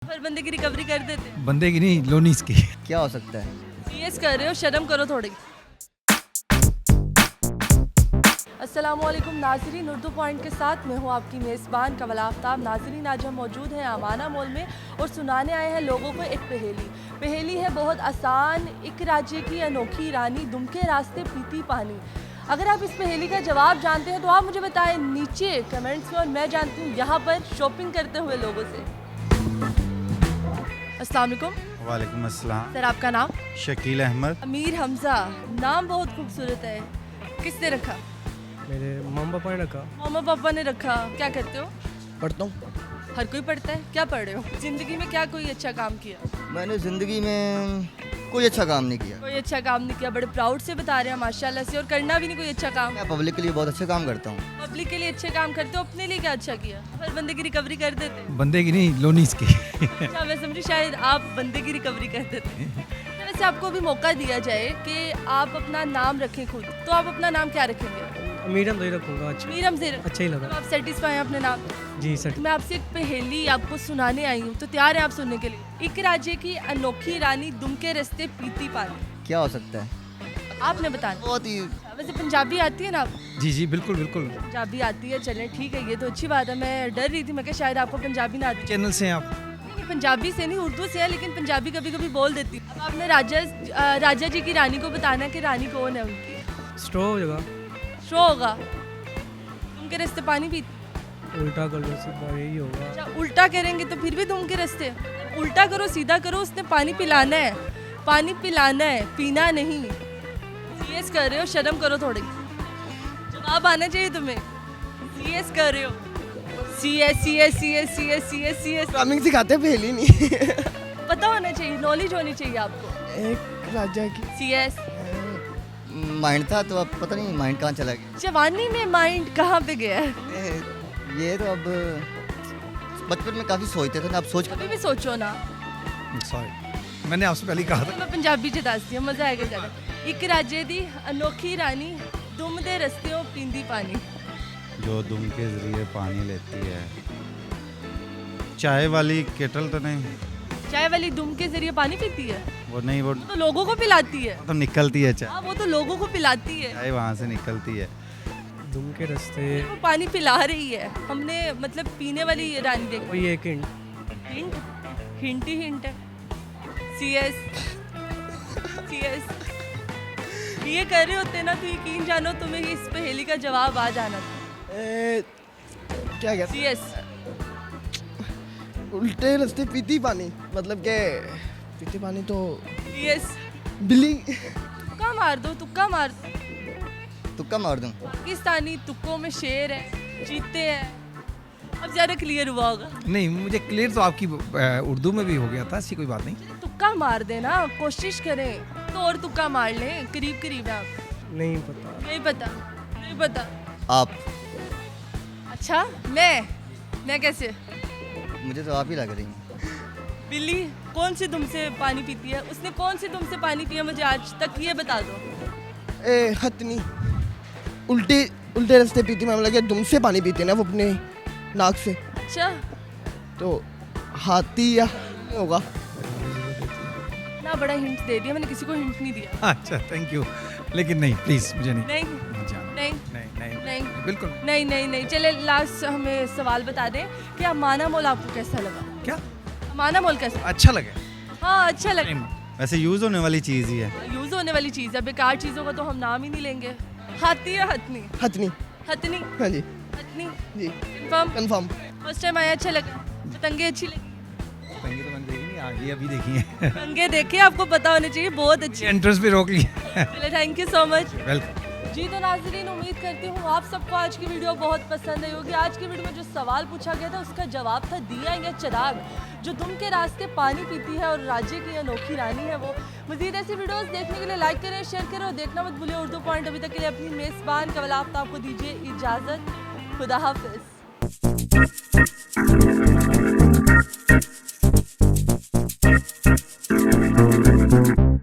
पर बंदे की रिकवरी कर देते हैं। बंदे की नहीं, लोनीस की। क्या हो सकता है? सीएस कर रहे हो, शर्म करो थोड़ी। अस्सलामुअलैकुम नाजरीन, उर्दू पॉइंट के साथ मैं हूँ आपकी मेज़बान कमल आफ्ताब। नाजरीन, आज हम मौजूद हैं अमाना मॉल में और सुनाने आए हैं लोगों को एक पहेली है बहुत आसान। एक राज्य की अनोखी रानी दुम के रास्ते पीती पानी। अगर आप इस पहेली का जवाब जानते हैं तो आप मुझे बताएं नीचे कमेंट्स में, और मैं जानती हूँ यहाँ पर शॉपिंग करते हुए लोगों से। अस्सलाम वालेकुम। वालेकुम अस्सलाम। सर, आपका नाम? शकील अहमद। अमीर हमजा, नाम बहुत खूबसूरत है, किसने रखा? मेरे मम्मा पापा ने रखा। मामा पापा ने रखा। क्या करते हो? पढ़ता हूँ। हर कोई पढ़ता है, क्या पढ़ रहे हो? जिंदगी में क्या कोई अच्छा काम किया? मैंने ज़िंदगी में कोई अच्छा काम नहीं किया। कोई अच्छा काम नहीं किया, बड़े प्राउड से बता रहे हैं माशाल्लाह से, और करना भी नहीं कोई अच्छा काम। मैं पब्लिक के लिए बहुत अच्छा काम करता हूँ। पब्लिक के लिए अच्छे काम करते हो, अपने लिए क्या अच्छा किया? हर बंदे की रिकवरी कर देते हैं। बंदे की नहीं, लोनीस की। अच्छा, मैं समझी शायद आप बंदे की रिकवरी कर देते हैं। तो वैसे आपको भी मौका दिया जाए कि आप अपना नाम रखें खुद, तो आप अपना नाम क्या रखेंगे? मीडियम तो ही रखूँगा। अच्छा मीरम से। अच्छा ही लगा। तो आप सेटिस्फाई हैं अपने नाम? जी सर। मैं आपसे एक पहेली आपको सुनाने आई हूँ, तो तैयार हैं आप सुनने के लिए? एक राज्य की अनोखी रानी दुम के रास्ते पीती पानी। क्या हो सकता है? आपने बताना। बहुत ही वैसे पंजाबी आती है ना आप? जी जी, बिल्कुल बिल्कुल। पंजाबी आती है, चलें ठीक है, ये तो अच्छी बात है। मैं डर रही थी, मैं क्या शायद आपको पंजाबी ना आती। चैनल से हैं आप? नहीं, पंजाबी से नहीं, उर्दू से है, लेकिन पंजाबी कभी कभी बोल देती हूँ। अब आपने राजा जी की रानी को बताना है कि रानी कौन है उनकी। स्ट्रो हो जाएगा। शो होगा दुम के रास्ते पानी पीती। उल्टा कर लो सीधा, यही होगा। अच्छा, उल्टा करेंगे तो फिर भी दुम के रास्ते। उल्टा करो सीधा करो, उसने पानी पिलाना है, पानी पिलाना है, पीना नहीं। सीएस कर रहे हो, शर्म करो थोड़ी। जवाब आना चाहिए तुम्हें। सीएस कर रहे हो, CS CS CS CS CS CS programming सिखाते हैं, पहेली नहीं। पता होना चाहिए, नॉलेज होनी चाहिए आपको। एक राज्य की सीएस। माइंड था, तो अब पता नहीं माइंड कहाँ चला गया। जवानी में माइंड कहाँ पे गया है? ये तो अब बचपन में काफ़ी सोचते थे ना, अब सोच अभी भी सोचो ना। सॉरी, मैंने आपसे पहले कहा था। मैं पंजाबी च दसदी हूं, मजा आएगा ज़्यादा। एक राज्य दी अनोखी रानी दुम दे रस्तियों पींदी पानी। जो दुम के जरिए पानी लेती है। चाय वाली केटल तो नहीं? चाय वाली दुम के जरिए पानी पीती है, वो नहीं, वो तो लोगों को पिलाती है। तो निकलती है चाय। हाँ, वो तो लोगों को पिलाती है। चाय वहाँ से निकलती है। दुम के रास्ते। वो पानी पिला रही है। हमने मतलब पीने वाली रानी देखी। कोई एक हिंट। हिंट? हिंट ही हिंट है। सीएस सीएस ये कर रहे होते ना तो यकीन जानो तुम्हें इस पहेली का जवाब आ जाना था। क्या कहते सीएस। हैं? उल्टे रास्ते पीती पानी, मतलब के पीती पानी तो सीएस। बिल्ली। तुक्का मार दो, तुक्का मार दो। तुक्का मार दूँ? पाकिस्तानी तुक्कों में शेर है, जीते हैं। अब ज़्यादा क्लियर हुआ होगा। नहीं, मुझे क्लियर तो आपकी उर्दू में भी हो गया था, ऐसी कोई बात नहीं। तुक्का मार देना, कोशिश करें तो और तुक्का मार लें। करीब करीब है आप। नहीं पता। नहीं पता? नहीं पता? आप? अच्छा, मैं कैसे? मुझे तो आप ही लग रही हैं। बिल्ली कौन सी दुम से पानी पीती है? उसने कौन सी दुम से पानी पिया मुझे आज तक ये बता दो। हथनी। उल्टे रास्ते पीती, मतलब लगे दुम से पानी पीती है ना वो अपने नाक से, अच्छा, तो हाथी या होगा। ना बड़ा हिंट दे दिया मैंने, किसी को हिंट नहीं दिया। अच्छा, थैंक यू। लेकिन नहीं, प्लीज मुझे नहीं। नहीं जाना। नहीं नहीं नहीं नहीं बिल्कुल नहीं नहीं नहीं। चले लास्ट हमें सवाल बता दें कि अमाना मॉल आपको कैसा लगा? क्या अमाना मॉल कैसा? अच्छा लगे? हाँ, अच्छा लगा। वैसे यूज़ होने वाली चीज़ ही है। यूज होने वाली चीज़ है, बेकार चीज़ों का तो हम नाम ही नहीं लेंगे। हाथी या हथनी? हथनी। हथनी। हाँ जी हथनी जी, कंफर्म? कंफर्म। फर्स्ट टाइम आया, अच्छा लगा? पतंगे अच्छी लगी? पतंगे तो मैंने देखी नहीं, आगे अभी देखी है। पतंगे देखे, आपको पता होना चाहिए, बहुत अच्छी। एंट्रेंस पे रोक लिया। चले, thank you so much. Welcome. जी तो नाज़रीन, उम्मीद करती हूँ आप सबको आज की वीडियो बहुत पसंद आई होगी। आज की वीडियो में जो सवाल पूछा गया था उसका जवाब था दिया या चिराग, जो दुम के रास्ते पानी पीती है और राज्य की अनोखी रानी है वो। मज़ीद ऐसी वीडियोस देखने के लिए लाइक करें, शेयर करें और देखना मत भूलिए उर्दू पॉइंट। अभी तक के लिए अपनी मेज़बान कमल आफ्ताब को दीजिए इजाज़त। खुदा हाफ़िज़।